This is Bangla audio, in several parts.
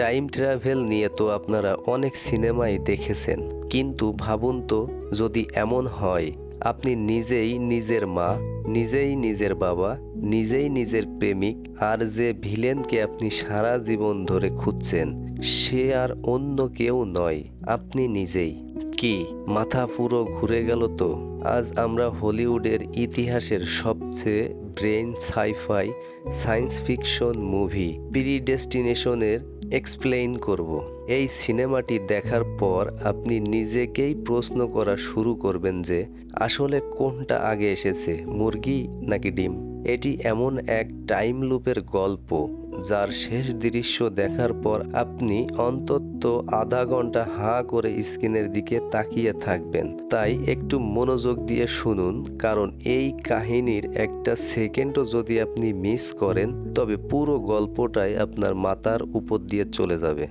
টাইম ট্রাভেল নিয়ে তো আপনারা অনেক সিনেমাই দেখেছেন, কিন্তু ভাবুন তো যদি এমন হয় আপনি নিজেই নিজের মা, নিজেই নিজের বাবা, নিজেই নিজের প্রেমিক, আর যে ভিলেনকে আপনি সারা জীবন ধরে খুঁজছেন সে আর অন্য কেউ নয়, আপনি নিজেই। কি মাথা পুরো ঘুরে গেল তো? আজ আমরা হলিউডের ইতিহাসের সবচেয়ে brain sci fi science fiction movie প্রিডেস্টিনেশনের এক্সপ্লেইন করব। এই সিনেমাটি দেখার পর আপনি নিজেকেই প্রশ্ন করা শুরু করবেন যে আসলে কোনটা আগে এসেছে, মুরগি নাকি ডিম? এটি এমন এক টাইম লুপের গল্প যার শেষ দৃশ্য দেখার পর আপনি অন্তত আধা ঘন্টা হাঁ করে স্ক্রিনের দিকে তাকিয়ে থাকবেন। তাই একটু মনোযোগ দিয়ে শুনুন, কারণ এই কাহিনীর একটা সেকেন্ডও যদি আপনি মিস করেন তবে পুরো গল্পটাই আপনার মাথার উপর দিয়ে চলে যাবে।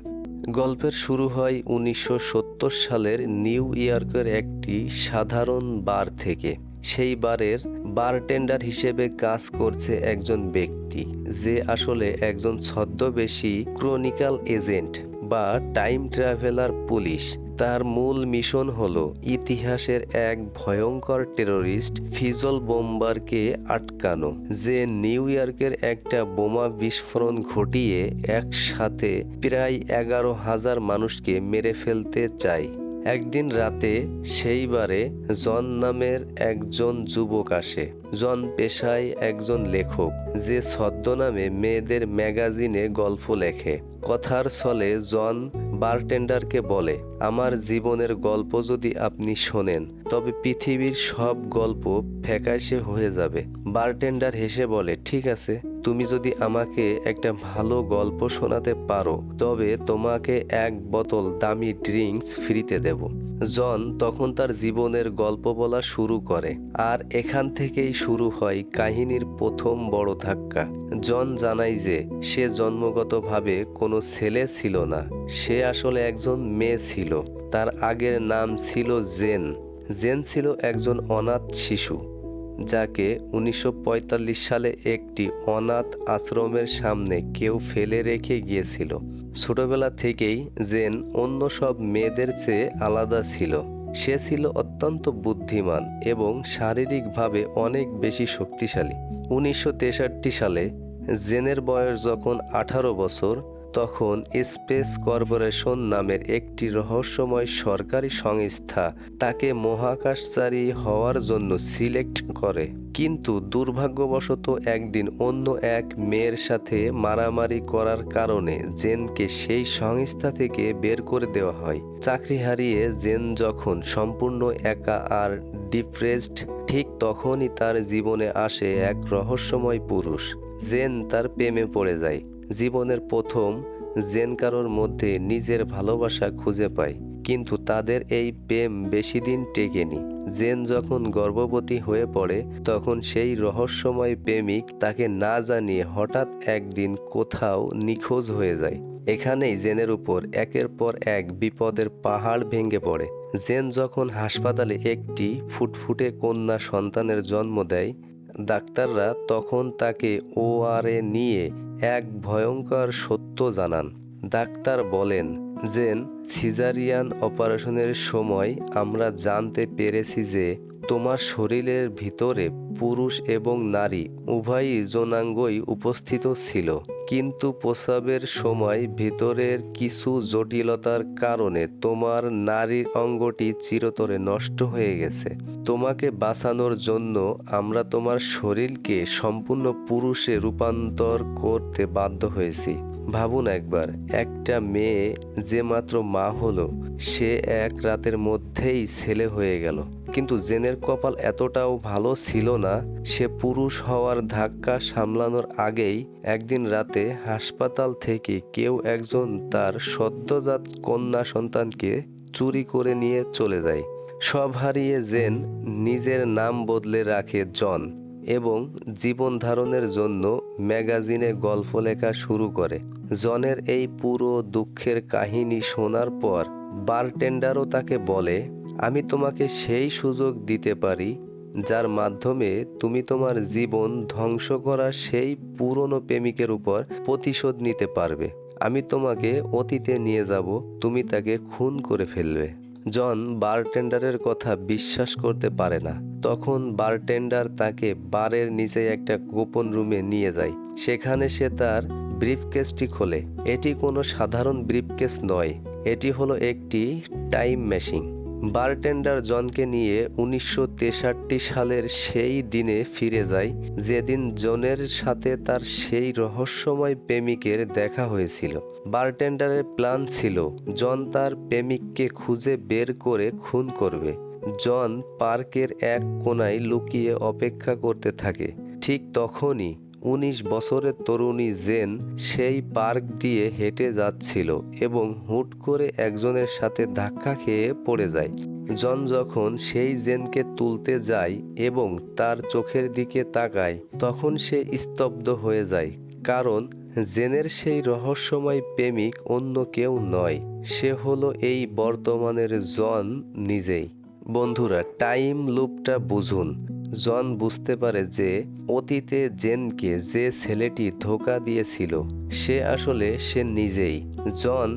গল্পের শুরু হয় 1970 সালের নিউ ইয়র্কের একটি সাধারণ বার থেকে। সেই বারের বারটেন্ডার হিসেবে কাজ করছে একজন ব্যক্তি যে আসলে একজন ছদ্মবেশী ক্রনিক্যাল এজেন্ট বা টাইম ট্রাভেলার পুলিশ। তার মূল মিশন হলো ইতিহাসের এক ভয়ঙ্কর টেরোরিস্ট ফিজল বোম্বারকে আটকানো, যে নিউ ইয়র্কের একটা বোমা বিস্ফোরণ ঘটিয়ে একসাথে প্রায় 11,000 মানুষকে মেরে ফেলতে চায়। একদিন রাতে সেইবারে জন নামের একজন যুবক আসে। জন পেশায় একজন লেখক যে ছদ্মনামে মেয়েদের ম্যাগাজিনে গল্প লেখে। কথার ছলে জন বারটেন্ডারকে বলে, আমার জীবনের গল্প যদি আপনি শোনেন তবে পৃথিবীর সব গল্প ফ্যাকাশে হয়ে যাবে। বারটেন্ডার হেসে বলে, ঠিক আছে, তুমি যদি আমাকে একটা ভালো গল্প শোনাতে পারো তবে তোমাকে এক বোতল দামি ড্রিঙ্কস ফ্রিতে দেব। জন তখন তার জীবনের গল্প বলা শুরু করে, আর এখান থেকেই শুরু হয় কাহিনীর প্রথম বড় ধাক্কা। জন জানায় যে সে জন্মগতভাবে কোনো ছেলে ছিল না, সে আসলে একজন মেয়ে ছিল। তার আগের নাম ছিল জেন। জেন ছিল একজন অনাথ শিশু যাকে 1945 সালে একটি অনাথ আশ্রমের সামনে কেউ ফেলে রেখে গিয়েছিল। ছোটবেলা থেকেই জেন অন্য সব মেয়েদের চেয়ে আলাদা ছিল। সে ছিল অত্যন্ত বুদ্ধিমান এবং শারীরিকভাবে অনেক বেশি শক্তিশালী। 1963 সালে জেনের বয়স যখন 18 বছর, তখন স্পেস কর্পোরেশন নামের একটি রহস্যময় সরকারি সংস্থা তাকে মহাকাশচারী হওয়ার জন্য সিলেক্ট করে। কিন্তু দুর্ভাগ্যবশত একদিন অন্য এক মেয়ের সাথে মারামারি করার কারণে জেনকে সেই সংস্থা থেকে বের করে দেওয়া হয়। চাকরি হারিয়ে জেন যখন সম্পূর্ণ একা আর ডিপ্রেসড, ঠিক তখনই তার জীবনে আসে এক রহস্যময় পুরুষ। জেন তার প্রেমে পড়ে যায়। জীবনের প্রথম জেন কারোর মধ্যে নিজের ভালোবাসা খুঁজে পায়, কিন্তু তাদের এই প্রেম বেশি দিন টেকেনি। জেন যখন গর্ভবতী হয়ে পড়ে তখন সেই রহস্যময় প্রেমিক তাকে না জানিয়ে হঠাৎ একদিন কোথাও নিখোঁজ হয়ে যায়। এখানেই জেনের উপর একের পর এক বিপদের পাহাড় ভেঙে পড়ে। জেন যখন হাসপাতালে একটি ফুটফুটে কন্যা সন্তানের জন্ম দেয়, ডাক্তাররা তখন তাকে ওআরএ নিয়ে এক ভয়ঙ্কর সত্য জানান। ডাক্তার বলেন, জেন, সিজারিয়ান অপারেশনের সময় আমরা জানতে পেরেছি যে তোমার শরীরের ভিতরে পুরুষ এবং নারী উভয়ই যৌনাঙ্গই উপস্থিত ছিল, কিন্তু প্রসবের সময় ভিতরের কিছু জটিলতার কারণে তোমার নারীর অঙ্গটি চিরতরে নষ্ট হয়ে গেছে। তোমাকে বাঁচানোর জন্য আমরা তোমার শরীরকে সম্পূর্ণ পুরুষে রূপান্তর করতে বাধ্য হয়েছি। ভাবুন একবার, একটা মেয়ে যে মাত্র মা হলো সে এক রাতের মধ্যেই ছেলে হয়ে গেল। কিন্তু জেনের কপাল এতটাও ভালো ছিল না। সে পুরুষ হওয়ার ধাক্কা সামলানোর আগেই একদিন রাতে হাসপাতাল থেকে কেউ একজন তার সদ্যজাত কন্যা সন্তানকে চুরি করে নিয়ে চলে যায়। সব হারিয়ে জেন নিজের নাম বদলে রাখে জন এবং জীবন ধারণের জন্য ম্যাগাজিনে গল্প লেখা শুরু করে। জনের এই পুরো দুঃখের কাহিনী শোনার পর বারটেন্ডারও তাকে বলে, আমি তোমাকে সেই সুযোগ দিতে পারি যার মাধ্যমে তুমি তোমার জীবন ধ্বংস করা সেই পুরনো প্রেমিকের উপর প্রতিশোধ নিতে পারবে। আমি তোমাকে অতীতে নিয়ে যাব, তুমি তাকে খুন করে ফেলবে। জন বারটেন্ডারের কথা বিশ্বাস করতে পারে না। তখন বারটেন্ডার তাকে বারের নিচে একটা গোপন রুমে নিয়ে যায়। সেখানে সে তার ব্রিফকেসটি খোলে। এটি কোনো সাধারণ ব্রিফকেস নয়, এটি হলো একটি টাইম মেশিন। বারটেন্ডার জনকে নিয়ে 1963 সালের সেই দিনে ফিরে যায় যেদিন জনের সাথে তার সেই রহস্যময় প্রেমিকের দেখা হয়েছিল। বারটেন্ডারের প্ল্যান ছিল জন তার প্রেমিককে খুঁজে বের করে খুন করবে। জন পার্কের এক কোণায় লুকিয়ে অপেক্ষা করতে থাকে। ঠিক তখনই 19 বছরের তরুণী জেন সেই পার্ক দিয়ে হেঁটে যাচ্ছিল এবং হুট করে একজনের সাথে ধাক্কা খেয়ে পড়ে যায়। জন যখন সেই জেনকে তুলতে যায় এবং তার চোখের দিকে তাকায়, তখন সে স্তব্ধ হয়ে যায়, কারণ জেনের সেই রহস্যময় প্রেমিক অন্য কেউ নয়, সে হলো এই বর্তমানের জন নিজেই। বন্ধুরা, টাইম লুপটা বুঝুন। জন বুঝতে পারে যে অতীতে জেনকে যে ছেলেটি ধোঁকা দিয়েছিল সে আসলে সে নিজেই। জন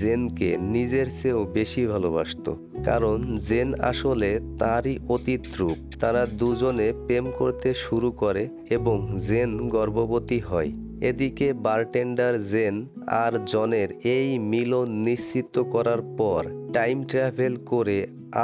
জেনকে নিজের চেয়েও বেশি ভালোবাসতো, কারণ জেন আসলে তারই অতীত রূপ। তারা দুজনে প্রেম করতে শুরু করে এবং জেন গর্ভবতী হয়। এদিকে বারটেন্ডার জেন আর জনের এই মিলন নিশ্চিত করার পর টাইম ট্রাভেল করে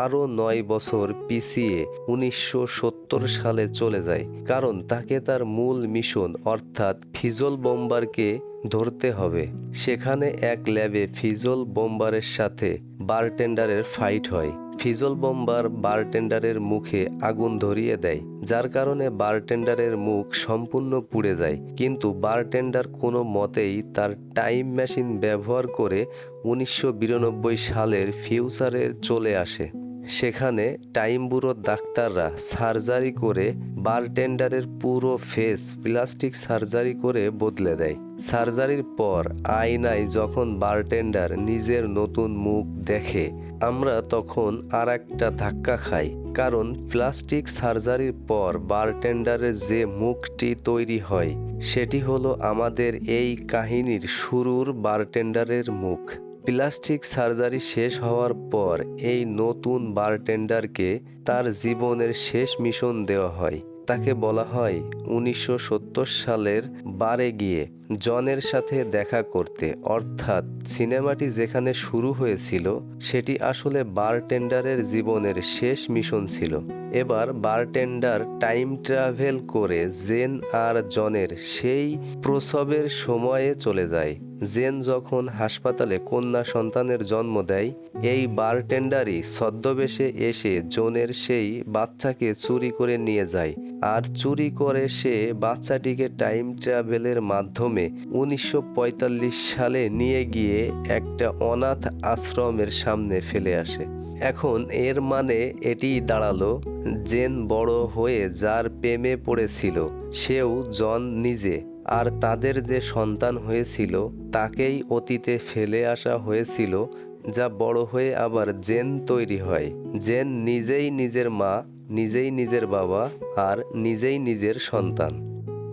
আরও 9 বছর পিছিয়ে 1970 সালে চলে যায়, কারণ তাকে তার মূল মিশন অর্থাৎ ফিজল বোম্বারকে ধরতে হবে। সেখানে এক ল্যাবে ফিজল বোম্বারের সাথে বারটেন্ডারের ফাইট হয়। ফিজল বোম্বার বারটেন্ডারের মুখে আগুন ধরিয়ে দেয়, যার কারণে বারটেন্ডারের মুখ সম্পূর্ণ পুড়ে যায়। কিন্তু বারটেন্ডার কোনো মতেই তার টাইম মেশিন ব্যবহার করে 1992 সালের ফিউচারে চলে আসে। সেখানে টাইম ব্যুরোর ডাক্তাররা সার্জারি করে বারটেন্ডারের পুরো ফেস প্লাস্টিক সার্জারি করে বদলে দেয়। সার্জারির পর আয়নায় যখন বারটেন্ডার নিজের নতুন মুখ দেখে, আমরা তখন আর একটা ধাক্কা খাই, কারণ প্লাস্টিক সার্জারির পর বারটেন্ডারের যে মুখটি তৈরি হয় সেটি হলো আমাদের এই কাহিনীর শুরুর বারটেন্ডারের মুখ। প্লাস্টিক সার্জারি শেষ হওয়ার পর এই নতুন বারটেন্ডারকে তার জীবনের শেষ মিশন দেওয়া হয়। তাকে বলা হয় 1970 সালের বারে গিয়ে জনের সাথে দেখা করতে, অর্থাৎ সিনেমাটি যেখানে শুরু হয়েছিল সেটি আসলে বারটেন্ডারের জীবনের শেষ মিশন ছিল। এবার বারটেন্ডার টাইম ট্রাভেল করে জেন আর জনের সেই প্রসবের সময়ে চলে যায়। জেন যখন হাসপাতালে কন্যা সন্তানের জন্ম দেয়, এই বারটেন্ডারই ছদ্মবেশে এসে জনের সেই বাচ্চাকে চুরি করে নিয়ে যায়। আর চুরি করে সে বাচ্চাটিকে টাইম ট্রাভেলের মাধ্যমে 1945 সালে নিয়ে গিয়ে একটা অনাথ আশ্রমের সামনে ফেলে আসে। এখন এর মানে এটিই দাঁড়ালো, জেন বড় হয়ে যার প্রেমে পড়েছিল সেও জন নিজে, আর তাদের যে সন্তান হয়েছিল তাকেই অতীতে ফেলে আসা হয়েছিল, যা বড় হয়ে আবার জেন তৈরি হয়। জেন নিজেই নিজের মা, নিজেই নিজের বাবা, আর নিজেই নিজের সন্তান।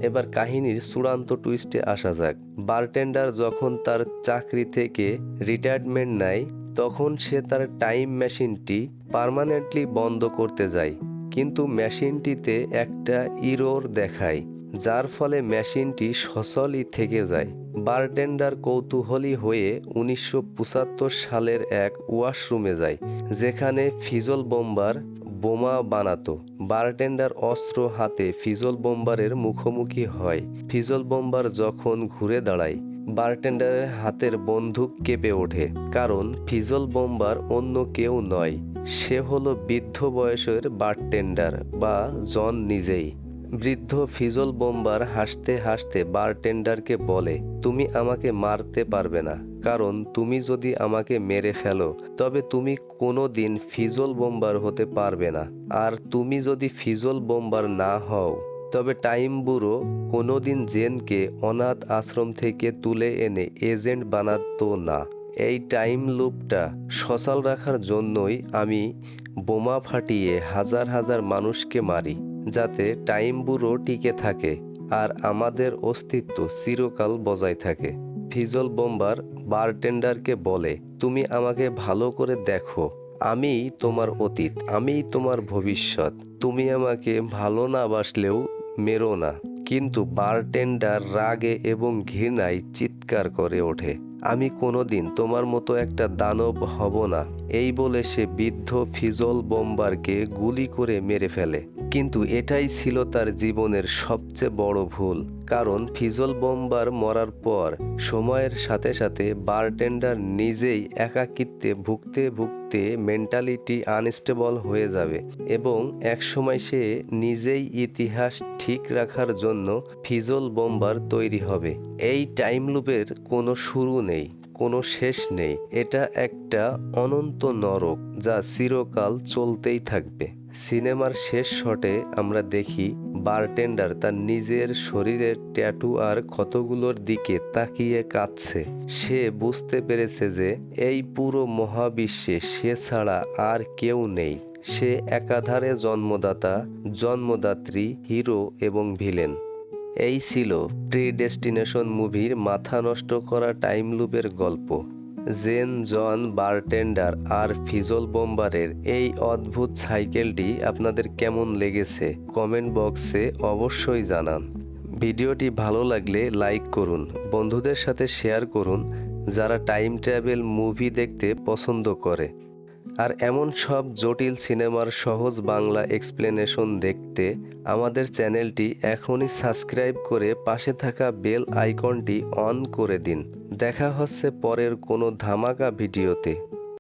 এবার কাহিনীর চূড়ান্ত টুইস্টে আসা যাক। বারটেন্ডার যখন তার চাকরি থেকে রিটায়ারমেন্ট নেয়, তখন সে তার টাইম মেশিনটি পার্মানেন্টলি বন্ধ করতে যায়, কিন্তু মেশিনটিতে একটা ইরর দেখায়, যার ফলে মেশিনটি সচলই থেকে যায়। বারটেন্ডার কৌতূহলী হয়ে 1975 সালের এক ওয়াশরুমে যায়, যেখানে ফিজল বোম্বার বোমা বানাতো। বারটেন্ডার অস্ত্র হাতে ফিজল বোম্বারের মুখোমুখি হয়। ফিজল বোম্বার যখন ঘুরে দাঁড়ায়, বারটেন্ডারের হাতের বন্দুক কেঁপে ওঠে, কারণ ফিজল বোম্বার অন্য কেউ নয়, সে হলো বৃদ্ধ বয়সের বারটেন্ডার বা জন নিজেই। বৃদ্ধ ফিজল বোম্বার হাসতে হাসতে বারটেন্ডারকে বলে, তুমি আমাকে মারতে পারবে না, কারণ তুমি যদি আমাকে মেরে ফেলো তবে তুমি কোনো দিন ফিজল বোম্বার হতে পারবে না, আর তুমি যদি ফিজল বোম্বার না হও তবে টাইম ব্যুরো কোনোদিন জেনকে অনাথ আশ্রম থেকে তুলে এনে এজেন্ট বানাতো না। এই টাইম লুপটা সচল রাখার জন্যই আমি বোমা ফাটিয়ে হাজার হাজার মানুষকে মারি, যাতে টাইম ব্যুরো টিকে থাকে আর আমাদের অস্তিত্ব চিরকাল বজায় থাকে। ফিজল বোম্বার বারটেন্ডারকে বলে, তুমি আমাকে ভালো করে দেখো, আমিই তোমার অতীত, আমিই তোমার ভবিষ্যৎ, তুমি আমাকে ভালো না বাসলেও মেরো না। কিন্তু বারটেন্ডার রাগে এবং ঘৃণায় চিৎকার করে ওঠে, আমি কোনোদিন তোমার মতো একটা দানব হব না। এই বলে সে বৃদ্ধ ফিজল বোম্বারকে গুলি করে মেরে ফেলে। কিন্তু এটাই ছিল তার জীবনের সবচেয়ে বড় ভুল, কারণ ফিজল বোম্বার মরার পর সময়ের সাথে সাথে বারটেন্ডার নিজেই একাকিত্বে ভুগতে ভুগতে মেন্টালিটি আনস্টেবল হয়ে যাবে এবং একসময় সে নিজেই ইতিহাস ঠিক রাখার জন্য ফিজল বোম্বার তৈরি হবে। এই টাইম লুপের কোনো শুরু নেই, কোনো শেষ নেই, এটা একটা অনন্ত নরক যা চিরকাল চলতেই থাকবে। সিনেমার শেষ শটে আমরা দেখি বারটেন্ডার তার নিজের শরীরের ট্যাটু আর ক্ষতগুলোর দিকে তাকিয়ে কাঁদছে। সে বুঝতে পেরেছে যে এই পুরো মহাবিশ্বে সে ছাড়া আর কেউ নেই। সে একাধারে জন্মদাতা, জন্মদাত্রী, হিরো এবং ভিলেন। এই ছিল প্রিডেস্টিনেশন মুভির মাথা নষ্ট করা টাইম লুপের গল্প। জেন, জন, বারটেন্ডার আর ফিজল বোম্বারের এই অদ্ভুত সাইকেলটি আপনাদের কেমন লেগেছে কমেন্ট বক্সে অবশ্যই জানান। ভিডিওটি ভালো লাগলে লাইক করুন, বন্ধুদের সাথে শেয়ার করুন যারা টাইম ট্রাভেল মুভি দেখতে পছন্দ করে। আর এমন সব জটিল সিনেমার সহজ বাংলা এক্সপ্লেনেশন দেখতে আমাদের চ্যানেলটি এখনই সাবস্ক্রাইব করে পাশে থাকা বেল আইকনটি অন করে দিন। দেখা হচ্ছে পরের কোনো ধামাকা ভিডিওতে।